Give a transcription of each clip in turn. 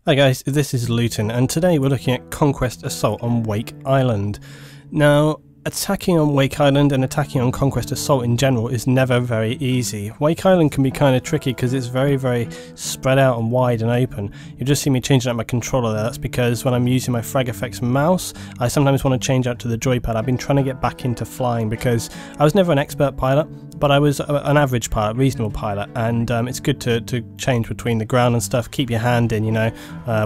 Hi guys, this is Luetin, and today we're looking at Conquest Assault on Wake Island. Now, attacking on Wake Island and attacking on Conquest Assault in general is never very easy. Wake Island can be kind of tricky because it's very spread out and wide and open. You just see me changing out my controller there. That's because when I'm using my Frag Effects mouse, I sometimes want to change out to the joypad. I've been trying to get back into flying because I was never an expert pilot, but I was an average pilot, reasonable pilot, and it's good to change between the ground and stuff, keep your hand in, you know,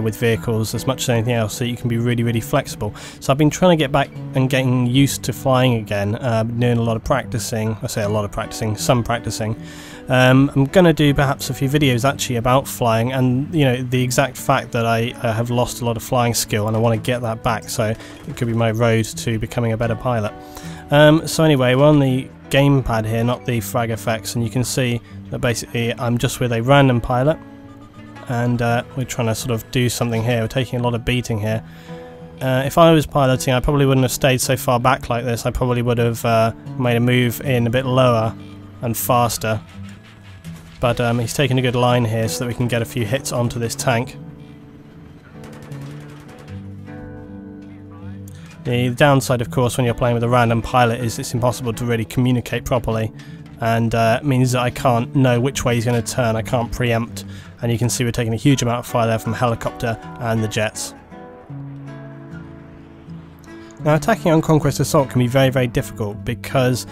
with vehicles as much as anything else, so you can be really flexible. So I've been trying to get back and getting used to flying again, doing a lot of practicing. I say a lot of practicing, some practicing. I'm going to do perhaps a few videos actually about flying and, you know, the exact fact that I have lost a lot of flying skill and I want to get that back, so it could be my road to becoming a better pilot. So anyway, we're on the gamepad here, not the Frag Effects, and you can see that basically I'm just with a random pilot and we're trying to sort of do something here. We're taking a lot of beating here. If I was piloting, I probably wouldn't have stayed so far back like this. I probably would have made a move in a bit lower and faster, but he's taking a good line here so that we can get a few hits onto this tank. The downside, of course, when you're playing with a random pilot is it's impossible to really communicate properly, and it means that I can't know which way he's going to turn. I can't preempt, and you can see we're taking a huge amount of fire there from helicopter and the jets. Now, attacking on Conquest Assault can be very difficult because,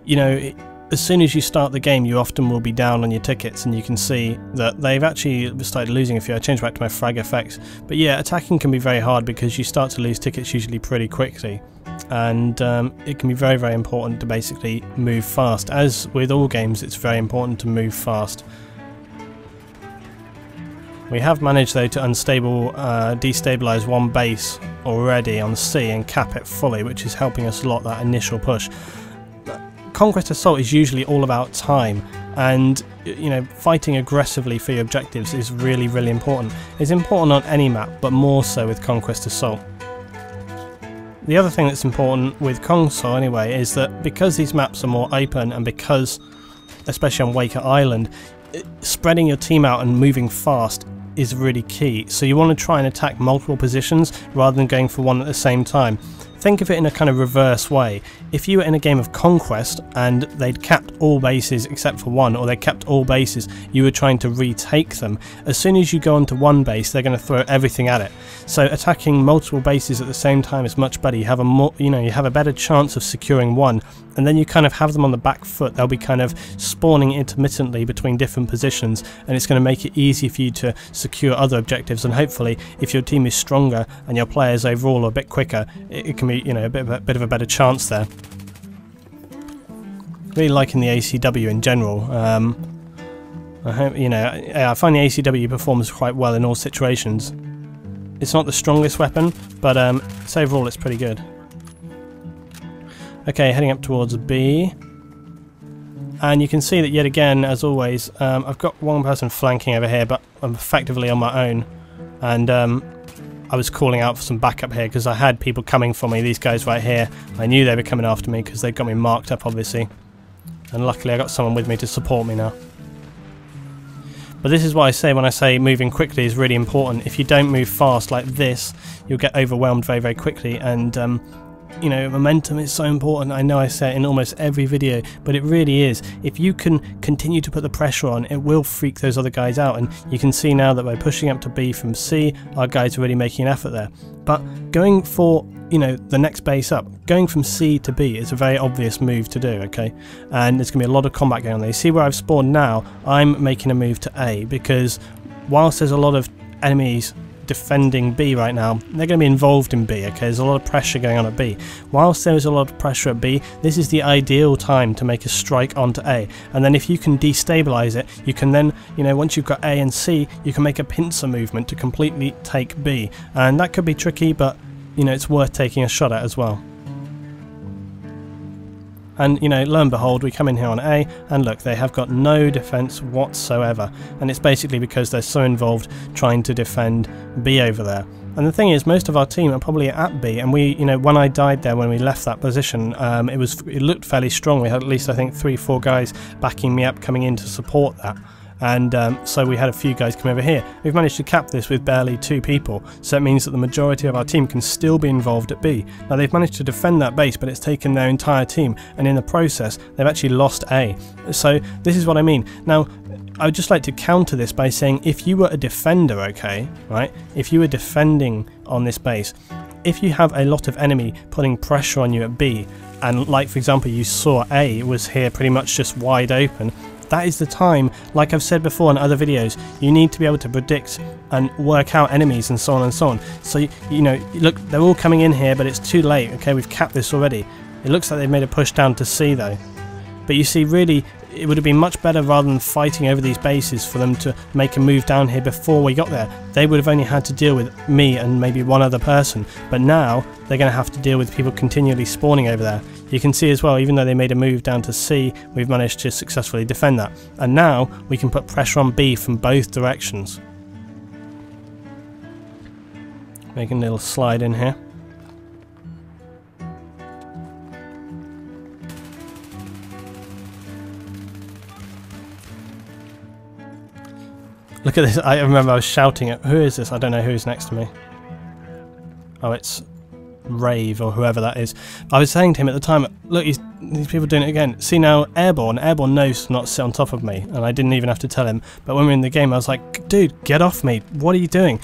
you know, as soon as you start the game you often will be down on your tickets, and you can see that they've actually started losing a few. I changed back to my Frag Effects, but yeah, attacking can be very hard because you start to lose tickets usually pretty quickly, and it can be very important to basically move fast. As with all games, it's very important to move fast. We have managed though to destabilise one base already on C and cap it fully, which is helping us a lot, that initial push. Conquest Assault is usually all about time, and you know, fighting aggressively for your objectives is really important. It's important on any map, but more so with Conquest Assault. The other thing that's important with Console anyway is that because these maps are more open, and because, especially on Wake Island, spreading your team out and moving fast is really key. So you want to try and attack multiple positions rather than going for one at the same time. Think of it in a kind of reverse way. If you were in a game of Conquest and they'd capped all bases except for one, or they kept all bases, you were trying to retake them. As soon as you go onto one base, they're going to throw everything at it. So attacking multiple bases at the same time is much better. You have you have a better chance of securing one, and then you kind of have them on the back foot. They'll be kind of spawning intermittently between different positions, and it's going to make it easy for you to secure other objectives. And hopefully, if your team is stronger and your players overall are a bit quicker, it can be, you know, a bit of a better chance there. Really liking the ACW in general. I hope, you know, I find the ACW performs quite well in all situations. It's not the strongest weapon, but overall it's pretty good. Okay, heading up towards B, and you can see that yet again, as always, I've got one person flanking over here, but I'm effectively on my own, and I was calling out for some backup here because I had people coming for me. These guys right here, I knew they were coming after me because they got me marked up, obviously, and luckily I got someone with me to support me now. But this is what I say when I say moving quickly is really important. If you don't move fast like this, you'll get overwhelmed very quickly, and you know, momentum is so important. I know I say it in almost every video, but it really is. If you can continue to put the pressure on, it will freak those other guys out, and you can see now that by pushing up to B from C, our guys are really making an effort there. But going for, you know, the next base up, going from C to B is a very obvious move to do, okay? And there's going to be a lot of combat going on there. You see where I've spawned now? I'm making a move to A, because whilst there's a lot of enemies defending B right now, they're going to be involved in B, okay? There's a lot of pressure going on at B. Whilst there is a lot of pressure at B, this is the ideal time to make a strike onto A, and then if you can destabilize it, you can then, you know, once you've got A and C, you can make a pincer movement to completely take B, and that could be tricky, but you know, it's worth taking a shot at as well. And you know, lo and behold, we come in here on A, and look, they have got no defense whatsoever, and it's basically because they're so involved trying to defend B over there. And the thing is, most of our team are probably at B, and we, you know, when I died there, when we left that position, it looked fairly strong. We had at least, I think, 3-4 guys backing me up, coming in to support that. and so we had a few guys come over here. We've managed to cap this with barely 2 people, so it means that the majority of our team can still be involved at B. Now they've managed to defend that base, but it's taken their entire team, and in the process they've actually lost A. So this is what I mean. Now I would just like to counter this by saying, if you were a defender, okay, right, if you were defending on this base, if you have a lot of enemy putting pressure on you at B, and like for example you saw A was here pretty much just wide open, that is the time, like I've said before in other videos, you need to be able to predict and work out enemies and so on and so on. So you know, look, they're all coming in here, but it's too late. Okay, we've capped this already. It looks like they've made a push down to C though, but you see, really it would have been much better, rather than fighting over these bases, for them to make a move down here before we got there. They would have only had to deal with me and maybe one other person, but now they're going to have to deal with people continually spawning over there. You can see as well, even though they made a move down to C, we've managed to successfully defend that, and now we can put pressure on B from both directions. Making a little slide in here. Look at this, I remember I was shouting at, who is this? I don't know who's next to me. Oh, it's Rave or whoever that is. I was saying to him at the time, look, these people doing it again. See now, Airborne knows to not sit on top of me, and I didn't even have to tell him. But when we were in the game, I was like, dude, get off me. What are you doing?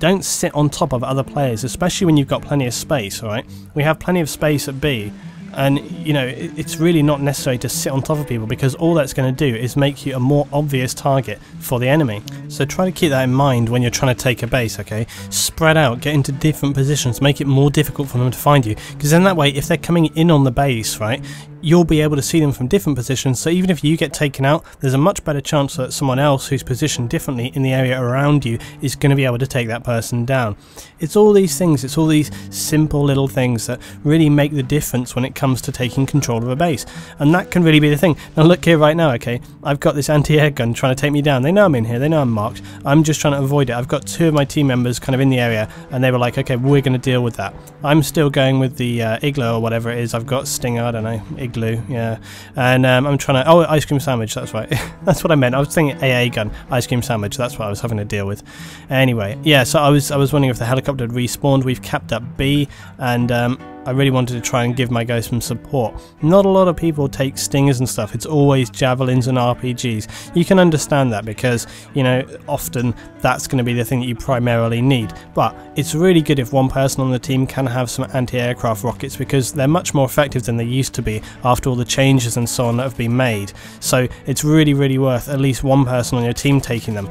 Don't sit on top of other players, especially when you've got plenty of space, alright? We have plenty of space at B. And you know, it's really not necessary to sit on top of people, because all that's going to do is make you a more obvious target for the enemy. So try to keep that in mind when you're trying to take a base, okay? Spread out, get into different positions, make it more difficult for them to find you, because then that way, if they're coming in on the base, right, you'll be able to see them from different positions, so even if you get taken out, there's a much better chance that someone else who's positioned differently in the area around you is going to be able to take that person down. It's all these things, it's all these simple little things that really make the difference when it comes to taking control of a base, and that can really be the thing. Now look here right now, okay, I've got this anti-air gun trying to take me down. They know I'm in here, they know I'm marked, I'm just trying to avoid it. I've got 2 of my team members kind of in the area, and they were like, okay, we're going to deal with that. I'm still going with the Igloo or whatever it is. I've got Stinger, I don't know, Igloo, yeah, and I'm trying to, oh, ice cream sandwich, that's right. That's what I meant. I was thinking AA gun, ice cream sandwich, that's what I was having to deal with. Anyway, yeah, so I was wondering if the helicopter had respawned. We've capped up B, and I really wanted to try and give my guys some support. Not a lot of people take stingers and stuff, it's always javelins and RPGs. You can understand that, because, you know, often that's going to be the thing that you primarily need, but it's really good if one person on the team can have some anti-aircraft rockets, because they're much more effective than they used to be after all the changes and so on that have been made. So it's really worth at least one person on your team taking them.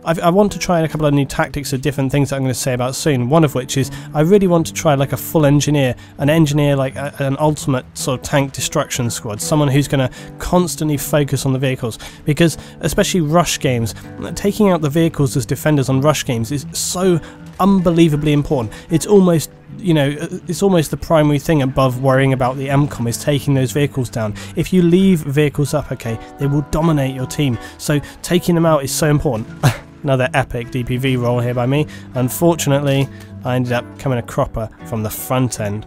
I want to try a couple of new tactics of different things that I'm going to say about soon, one of which is I really want to try like a full engineer, an engineer like an ultimate sort of tank destruction squad, someone who's going to constantly focus on the vehicles, because especially rush games, taking out the vehicles as defenders on rush games is so unbelievably important. It's almost, you know, it's almost the primary thing above worrying about the MCOM, is taking those vehicles down. If you leave vehicles up, okay, they will dominate your team, so taking them out is so important. Another epic DPV roll here by me. Unfortunately, I ended up coming a cropper from the front end.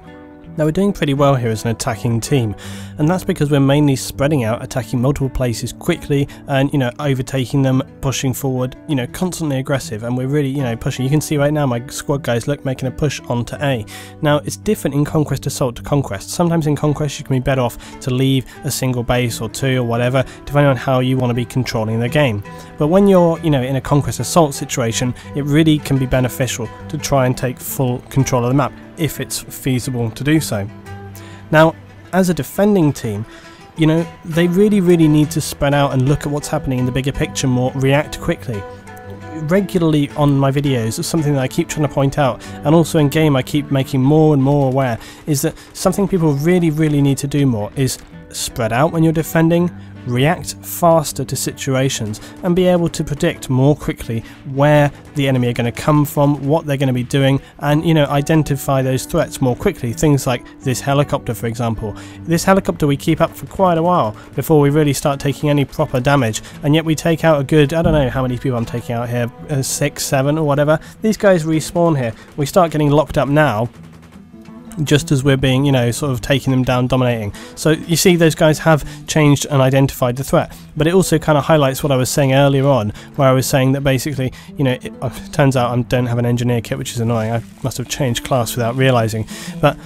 Now we're doing pretty well here as an attacking team, and that's because we're mainly spreading out, attacking multiple places quickly, and, you know, overtaking them, pushing forward, you know, constantly aggressive, and we're really, you know, pushing. You can see right now my squad guys, look, making a push onto A. Now it's different in Conquest Assault to Conquest. Sometimes in Conquest you can be better off to leave a single base or 2 or whatever, depending on how you want to be controlling the game. But when you're, you know, in a Conquest Assault situation, it really can be beneficial to try and take full control of the map, if it's feasible to do so. Now, as a defending team, you know, they really need to spread out and look at what's happening in the bigger picture more, react quickly. Regularly on my videos, something that I keep trying to point out, and also in game I keep making more and more aware, is that something people really need to do more is spread out when you're defending, react faster to situations, and be able to predict more quickly where the enemy are going to come from, what they're going to be doing, and, you know, identify those threats more quickly. Things like this helicopter, for example. This helicopter we keep up for quite a while before we really start taking any proper damage, and yet we take out a good, I don't know how many people I'm taking out here, 6, 7 or whatever. These guys respawn here. We start getting locked up now, just as we're being, you know, sort of taking them down, dominating. So you see those guys have changed and identified the threat, but it also kind of highlights what I was saying earlier on, where I was saying that basically, you know, it turns out I don't have an engineer kit, which is annoying. I must have changed class without realising, but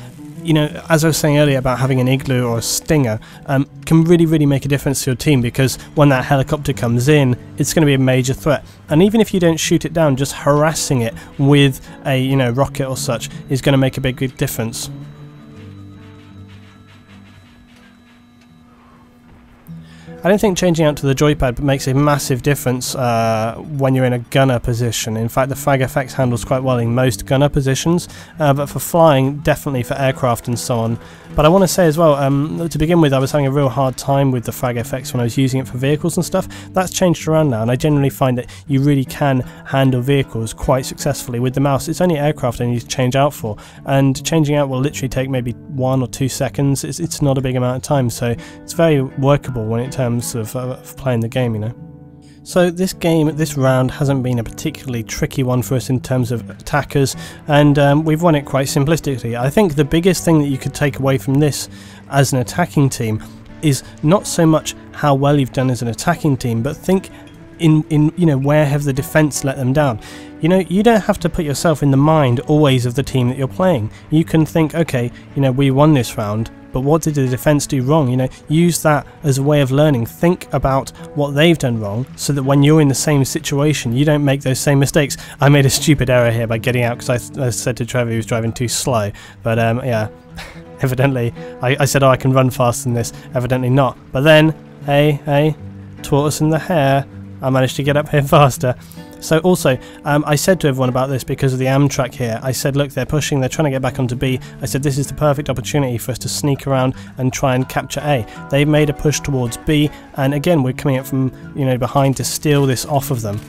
you know, as I was saying earlier about having an igloo or a stinger, can really make a difference to your team, because when that helicopter comes in, it's going to be a major threat. And even if you don't shoot it down, just harassing it with a, you know, rocket or such is going to make a big difference. I don't think changing out to the joypad makes a massive difference when you're in a gunner position. In fact, the frag FX handles quite well in most gunner positions, but for flying, definitely for aircraft and so on. But I want to say as well, to begin with, I was having a real hard time with the frag FX when I was using it for vehicles and stuff. That's changed around now, and I generally find that you really can handle vehicles quite successfully with the mouse. It's only aircraft I need to change out for, and changing out will literally take maybe 1 or 2 seconds. It's not a big amount of time, so it's very workable when it terms of playing the game, you know. So this round hasn't been a particularly tricky one for us in terms of attackers, and we've won it quite simplistically. I think the biggest thing that you could take away from this as an attacking team is not so much how well you've done as an attacking team, but think in you know, where have the defense let them down. You know, you don't have to put yourself in the mind always of the team that you're playing. You can think, okay, you know, we won this round, but what did the defense do wrong? You know, use that as a way of learning. Think about what they've done wrong, so that when you're in the same situation, you don't make those same mistakes. I made a stupid error here by getting out, because I said to Trevor he was driving too slow, but yeah, evidently I said, oh, I can run faster than this. Evidently not. But then, hey, tortoise in the hair, I managed to get up here faster. So also, I said to everyone about this because of the Amtrak here. I said, look, they're pushing, they're trying to get back onto B. I said, this is the perfect opportunity for us to sneak around and try and capture A. They've made a push towards B, and again, we're coming up from, you know, behind to steal this off of them.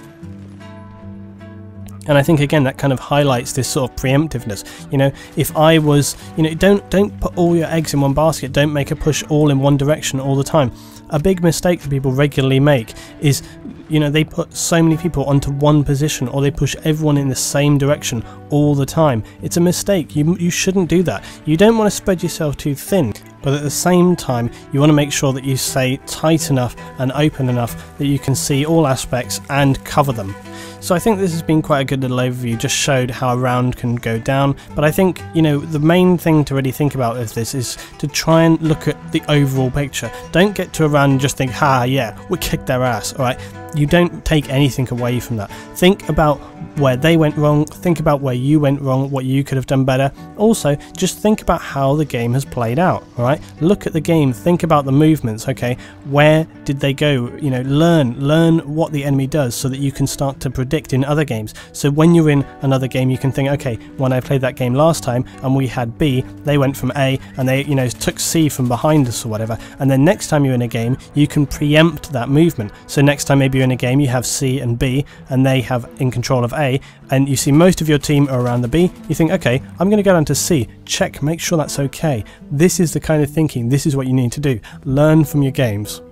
And I think again that kind of highlights this sort of preemptiveness. You know, if I was, you know, don't put all your eggs in one basket. Don't make a push all in one direction all the time. A big mistake that people regularly make is, you know, they put so many people onto one position, or they push everyone in the same direction all the time. It's a mistake. You shouldn't do that. You don't want to spread yourself too thin, but at the same time you want to make sure that you stay tight enough and open enough that you can see all aspects and cover them. So I think this has been quite a good little overview, just showed how a round can go down. But I think, you know, the main thing to really think about with this is to try and look at the overall picture. Don't get to a round and just think, ha, yeah, we kicked their ass, alright? You don't take anything away from that. Think about where they went wrong, think about where you went wrong, what you could have done better. Also, just think about how the game has played out, alright? Look at the game, think about the movements, okay? Where did they go? You know, learn what the enemy does so that you can start to predict in other games. So when you're in another game, you can think, okay, when I played that game last time and we had B, they went from A and they, you know, took C from behind us or whatever. And then next time you're in a game, you can preempt that movement. So next time maybe you're in a game, you have C and B and they have in control of A, and you see most of your team are around the B. You think, okay, I'm going to go down to C, check, make sure that's okay. This is the kind of thinking, this is what you need to do. Learn from your games.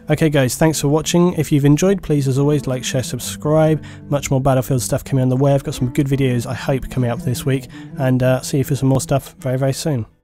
Okay guys, thanks for watching. If you've enjoyed, please as always like, share, subscribe. Much more Battlefield stuff coming on the way. I've got some good videos I hope coming up this week, and see you for some more stuff very soon.